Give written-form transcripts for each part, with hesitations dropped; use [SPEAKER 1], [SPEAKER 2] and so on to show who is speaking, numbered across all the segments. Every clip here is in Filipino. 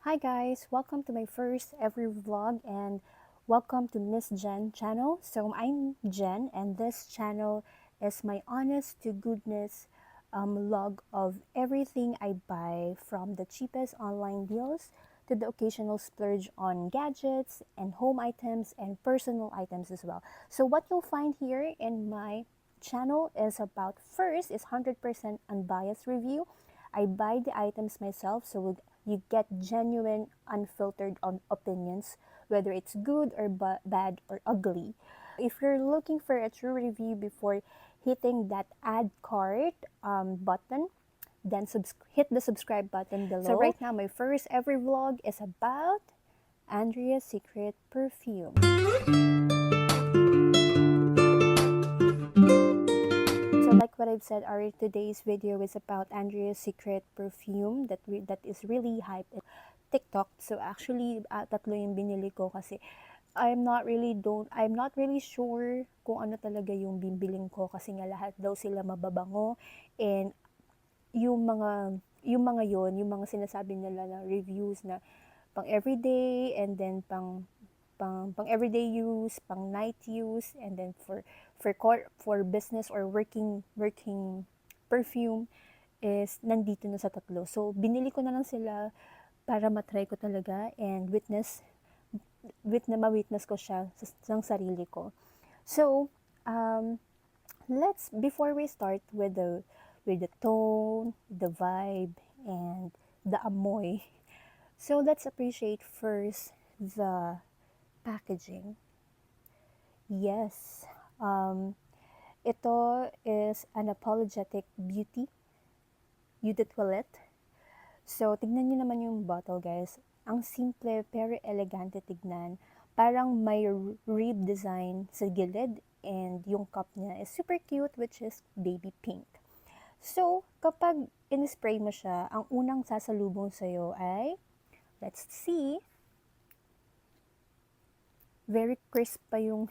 [SPEAKER 1] Hi guys, welcome to my first ever vlog and welcome to Miss Jen channel. So I'm Jen and this channel is my honest to goodness log of everything I buy, from the cheapest online deals to the occasional splurge on gadgets and home items and personal items as well. So what you'll find here in my channel is about, first is 100% unbiased review. I buy the items myself, so you get genuine, unfiltered opinions, whether it's good or bad or ugly. If you're looking for a true review before hitting that add cart button, then hit the subscribe button below. So right now, my first ever vlog is about Andrea Secret Perfume. So like what I've said, today's video is about Andrea Secret Perfume that is really hyped in TikTok. So actually, tatlo yung binili ko kasi I'm not really sure kung ano talaga yung bibiling ko, kasi nga lahat daw sila mababango, and yung mga sinasabi nila na reviews na pang everyday, and then pang everyday use, pang night use, and then for business or working perfume is nandito na sa tatlo. So binili ko na lang sila para matry ko talaga and ma-witness ko siya sa sarili ko. So before we start with the tone, the vibe, and the amoy, so let's appreciate first the packaging. Yes, ito is Unapologetic Beauty Eau de Toilette. So, tignan nyo naman yung bottle, guys. Ang simple pero elegante tignan. Parang may rib design sa gilid, and yung cup niya is super cute, which is baby pink. So, kapag in-spray mo siya, ang unang sasalubong sa'yo ay, let's see, very crisp pa yung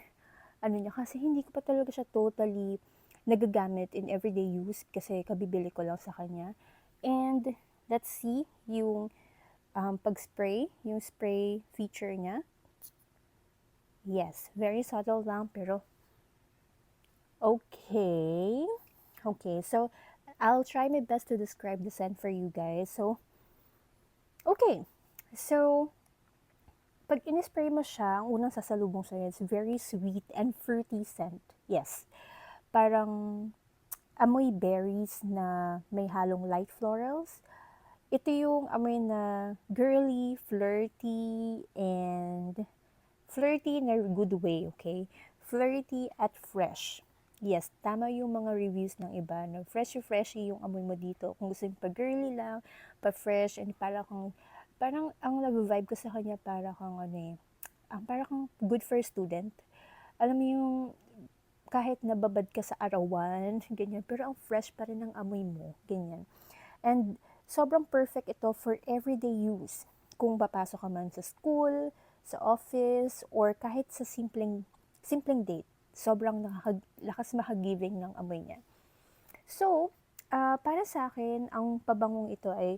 [SPEAKER 1] ano niya, kasi hindi ko pa talaga siya totally nagagamit in everyday use kasi kabibili ko lang sa kanya. And let's see yung pag-spray, yung spray feature niya. Yes, very subtle lang pero okay. Okay, so I'll try my best to describe the scent for you guys. So, okay. So, pag in-spray mo siya, ang unang sasalubong sa'yo is very sweet and fruity scent. Yes. Parang amoy berries na may halong light florals. Ito yung amoy na girly, flirty, and flirty in a good way, okay? Flirty at fresh. Yes, tama yung mga reviews ng iba, no? Freshy yung amoy mo dito. Kung gusto yung pa-girly lang, pa-fresh, and parang ang nag-vibe ko sa kanya, para kang para kang good for student. Alam mo yung kahit nababad ka sa arawan, ganyan, pero ang fresh pa rin ang amoy mo, ganyan. And sobrang perfect ito for everyday use. Kung papasok ka man sa school, sa office, or kahit sa simpleng date, sobrang lakas makagiving ng amoy niya. So, para sa akin, ang pabangong ito ay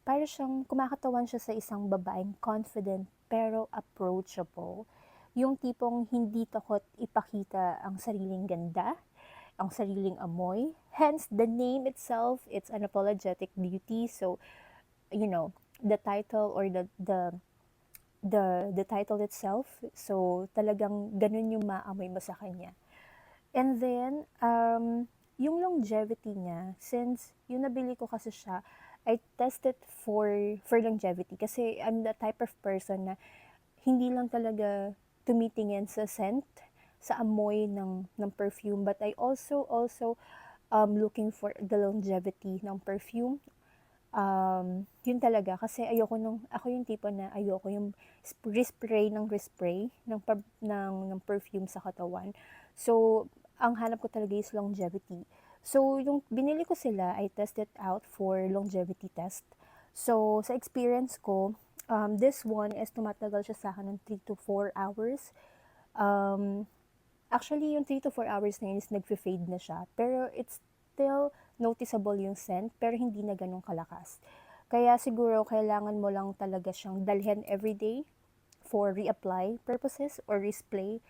[SPEAKER 1] para siyang kumakatawan siya sa isang babaeng confident pero approachable. Yung tipong hindi takot ipakita ang sariling ganda, ang sariling amoy. Hence, the name itself, it's Unapologetic Beauty. So, you know, the title or the title itself. So, talagang ganun yung maamoy mo sa kanya. And then, yung longevity niya, since yung nabili ko kasi siya, I tested for longevity kasi I'm the type of person na hindi lang talaga tumitingin sa scent, sa amoy ng perfume, but I also looking for the longevity ng perfume. Yun talaga, kasi ako yung tipo na ayoko yung spray ng perfume sa katawan. So, ang hanap ko talaga is longevity. So, yung binili ko sila, I tested out for longevity test. So, sa experience ko, this one is tumatagal siya sa akin ng 3 to 4 hours. Actually, yung 3 to 4 hours na yun is nag-fade na siya. Pero it's still noticeable yung scent, pero hindi na ganun kalakas. Kaya siguro kailangan mo lang talaga siyang dalhin everyday for reapply purposes or respray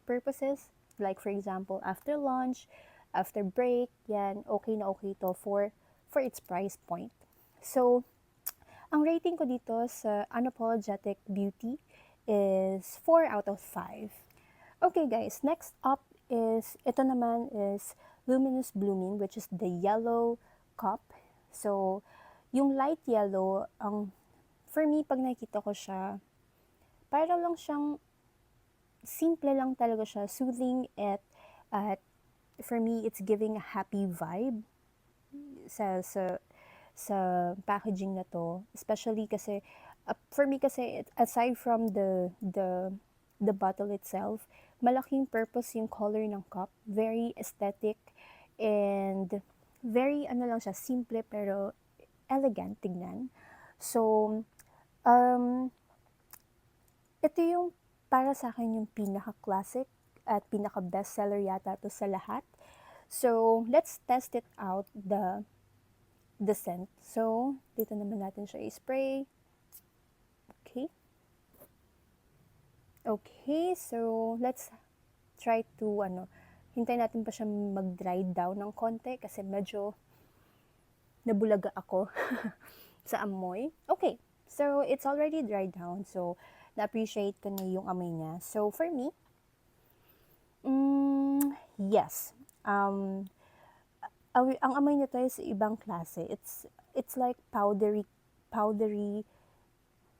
[SPEAKER 1] purposes. Like for example, after lunch, after break, yan, okay na okay to for its price point. So, ang rating ko dito sa Unapologetic Beauty is 4 out of 5. Okay guys, next up is, ito naman is Luminous Blooming, which is the yellow cup. So, yung light yellow, for me, pag nakikita ko siya, para lang siyang, simple lang talaga siya, soothing at for me, it's giving a happy vibe sa packaging na to, especially kasi for me kasi aside from the bottle itself, malaking purpose yung color ng cup, very aesthetic and very ano lang siya, simple pero elegant tignan. So ito yung para sa akin yung pinaka-classic at pinaka-bestseller yata to sa lahat. So, let's test it out, the scent. So, dito naman natin siya i-spray. Okay. Okay, so let's try to, hintayin natin pa siya mag-dry down ng konti kasi medyo nabulaga ako sa amoy. Okay, so it's already dried down. So, na-appreciate ko na yung amoy niya. So, for me, yes. Ang amoy nito is ibang klase. It's like powdery,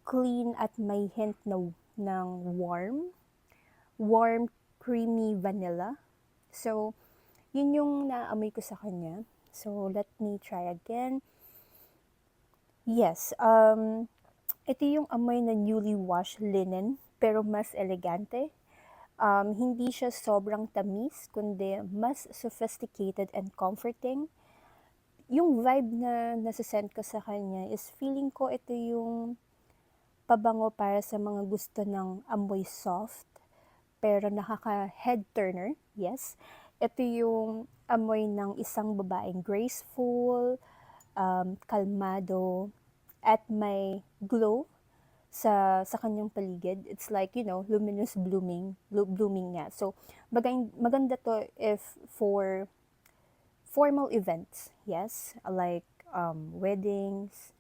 [SPEAKER 1] clean at may hint ng warm, creamy vanilla. So, yun yung naamoy ko sa kanya. So, let me try again. Yes, ito yung amoy na newly washed linen, pero mas elegante. Hindi siya sobrang tamis, kundi mas sophisticated and comforting. Yung vibe na nasasend ko sa kanya is feeling ko ito yung pabango para sa mga gusto ng amoy soft, pero nakaka-head turner, yes. Ito yung amoy ng isang babaeng graceful, kalmado, at may glow sa kanyang paligid. It's like, luminous blooming nga. So, maganda to if for formal events, yes, like weddings,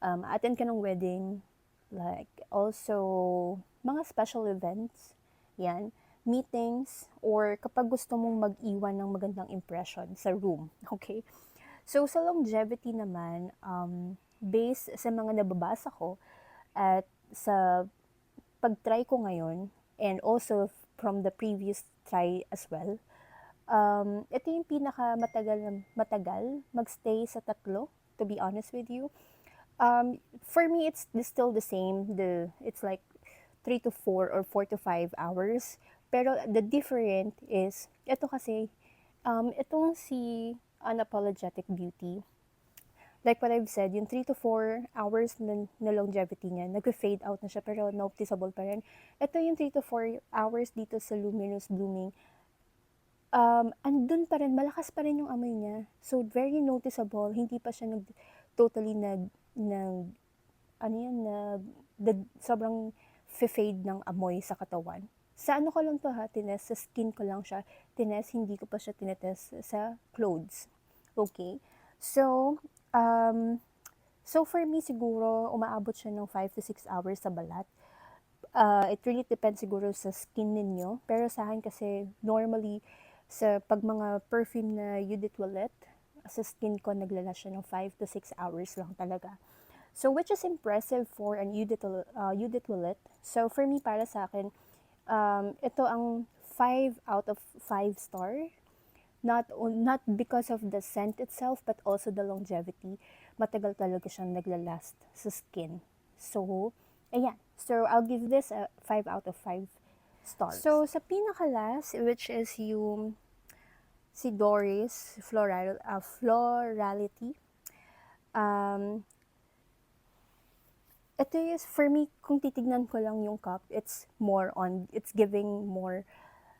[SPEAKER 1] attend ka ng wedding, like also mga special events, yan, meetings, or kapag gusto mong mag-iwan ng magandang impression sa room, okay? So, sa longevity naman, based sa mga nababasa ko at sa pag-try ko ngayon, and also from the previous try as well, ito yung matagal magstay sa tatlo, to be honest with you. For me, it's still the same. It's like 3 to 4 or 4 to 5 hours. Pero the different is, ito kasi, itong si Unapologetic Beauty, like what I've said, yung 3 to 4 hours na longevity niya, nag-fade out na siya, pero noticeable pa rin. Ito yung 3 to 4 hours dito sa Luminous Blooming, andun pa rin, malakas pa rin yung amoy niya. So, very noticeable. Hindi pa siya totally sobrang fade ng amoy sa katawan. Sa ano ko lang to ha, tinest, sa skin ko lang siya tinest, hindi ko pa siya tinetest sa clothes. Okay? So, for me siguro, umaabot siya ng 5 to 6 hours sa balat. It really depends siguro sa skin ninyo. Pero sa akin kasi, normally, sa pag mga perfume na eau de toilette, sa skin ko naglalast siya ng 5 to 6 hours lang talaga. So, which is impressive for an eau de toilette. So, for me, para sa akin, ito ang 5 out of 5 star. Not because of the scent itself, but also the longevity. Matagal talaga siyang naglalast sa skin. So, ayan. So, I'll give this a 5 out of 5 stars. So, sa pinaka-last, which is yung si Doris Florality. Ito is, for me, kung titignan ko lang yung cup, it's giving more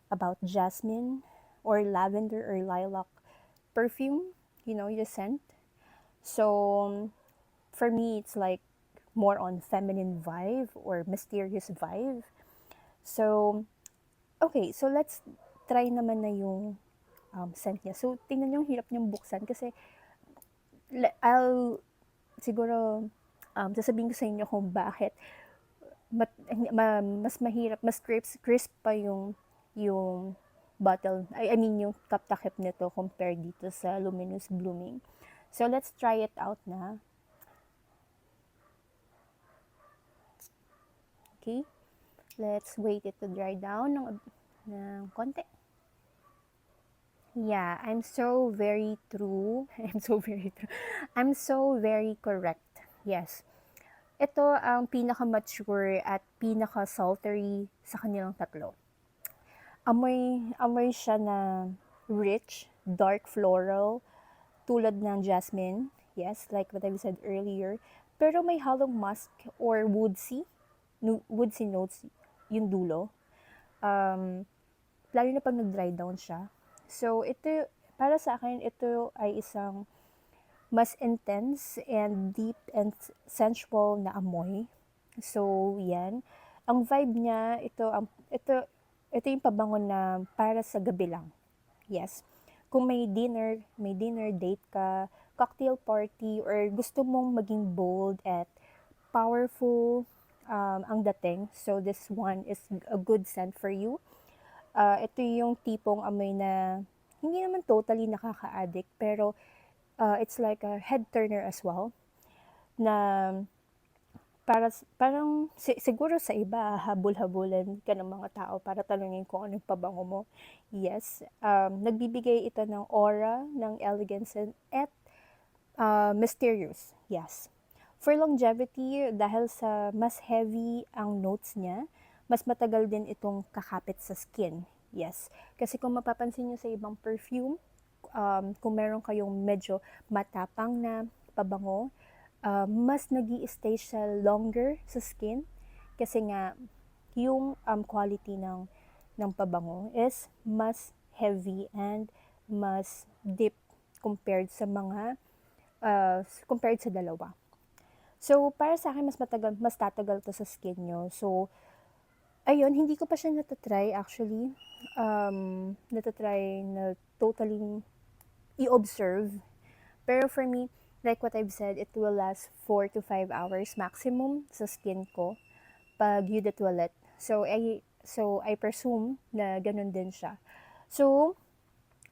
[SPEAKER 1] about jasmine or lavender or lilac perfume, yung scent. So, for me, it's like more on feminine vibe or mysterious vibe. So, okay, so let's try naman na yung scent niya. So, tingnan niyo, yung hirap niyang buksan kasi I'll siguro sasabihin ko sa inyo kung bakit mas mahirap, mas crisp pa yung bottle, I mean yung top takip nito compared dito sa Luminous Blooming. So, let's try it out na. Okay? Let's wait it to dry down ng konti. Yeah, I'm so very true. I'm so very true. I'm so very correct. Yes. Ito ang pinaka-mature at pinaka-sultry sa kanilang tatlo. Amoy siya na rich, dark floral, tulad ng jasmine. Yes, like what I said earlier. Pero may halong musk or woodsy notes yung dulo. Lalo na pag nag-dry down siya. So, para sa akin, ito ay isang mas intense and deep and sensual na amoy. So, yan. Ang vibe niya, ito yung pabango na para sa gabi lang. Yes. Kung may dinner date ka, cocktail party, or gusto mong maging bold at powerful ang dating. So, this one is a good scent for you. Ito yung tipong amoy na hindi naman totally nakaka-addict, pero it's like a head turner as well, na parang siguro sa iba, habol-habulan ka ng mga tao para tanungin kung anong pabango mo. Yes, nagbibigay ito ng aura, ng elegance, at mysterious. Yes. For longevity, dahil sa mas heavy ang notes niya, mas matagal din itong kakapit sa skin. Yes. Kasi kung mapapansin niyo sa ibang perfume, kung meron kayong medyo matapang na pabango, mas nag-i-stay siya longer sa skin kasi nga yung quality ng pabango is mas heavy and mas deep compared sa dalawa. So, para sa akin, mas tatagal to sa skin nyo. So, ayun, hindi ko pa siya natatry actually. Natatry na totally i-observe. Pero for me, like what I've said, it will last 4 to 5 hours maximum sa skin ko pag you the toilet. So I presume na ganun din siya. So,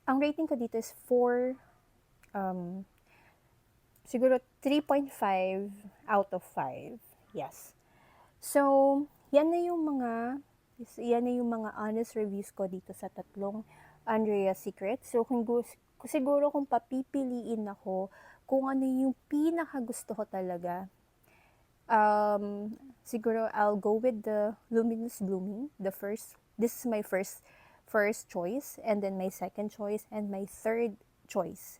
[SPEAKER 1] ang rating ko dito is 4, siguro 3.5 out of 5. Yes. So, yan na yung mga honest reviews ko dito sa tatlong Andrea Secret. So, siguro kung papipiliin ako kung ano yung pinaka gusto ko talaga, siguro I'll go with the Luminous Blooming. This is my first choice, and then my second choice, and my third choice.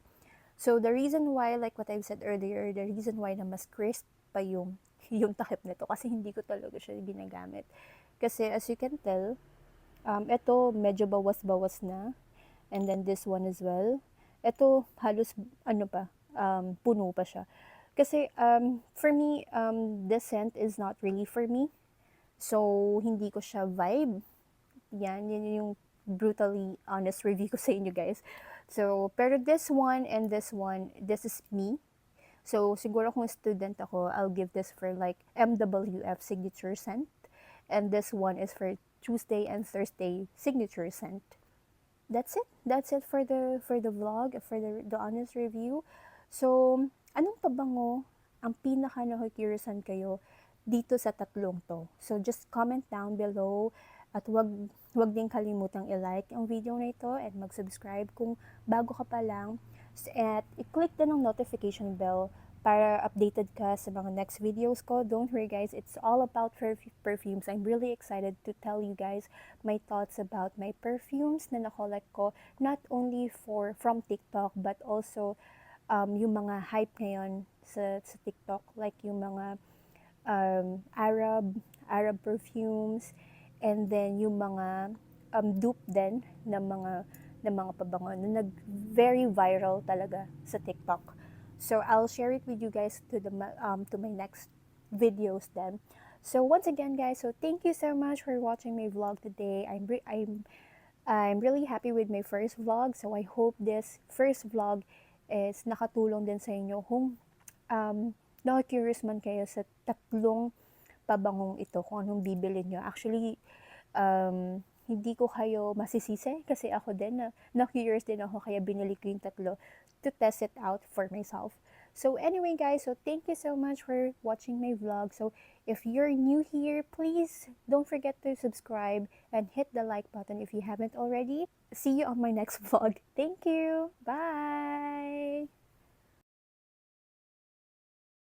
[SPEAKER 1] So, the reason why, like what I've said earlier, the reason why na mas crisp pa yung takip nito, kasi hindi ko talaga siya ginagamit. Kasi, as you can tell, ito medyo bawas-bawas na. And then, this one as well. Ito, halos, puno pa siya. Kasi, for me, this scent is not really for me. So, hindi ko siya vibe. Yan yung brutally honest review ko sa inyo, guys. So, pero this one, this is me. So, siguro kung student ako, I'll give this for like MWF signature scent. And this one is for Tuesday and Thursday signature scent. That's it. That's it for the vlog, for the honest review. So, anong pabango ang pinaka nakikuriousan kayo dito sa tatlong to? So, just comment down below at wag din kalimutang i-like ang video na ito at mag-subscribe kung bago ka pa lang. At i-click din ang notification bell para updated ka sa mga next videos ko. Don't worry guys, it's all about perfumes. I'm really excited to tell you guys my thoughts about my perfumes na na-collect ko, not only from TikTok but also yung mga hype ngayon sa TikTok, like yung mga Arab perfumes, and then yung mga dupe din ng mga pabango na very viral talaga sa TikTok. So I'll share it with you guys to my next videos then. So once again, guys, so thank you so much for watching my vlog today. I'm really happy with my first vlog. So I hope this first vlog is nakatulong din sa inyo kung na-curious man kayo sa tatlong pabangong ito, kung anong bibili nyo. Actually, hindi ko kayo masisisi kasi ako din na-curious din ako kaya binili ko yung tatlo to test it out for myself. So anyway guys, so thank you so much for watching my vlog. So if you're new here, please don't forget to subscribe and hit the like button if you haven't already. See you on my next vlog. Thank you. Bye.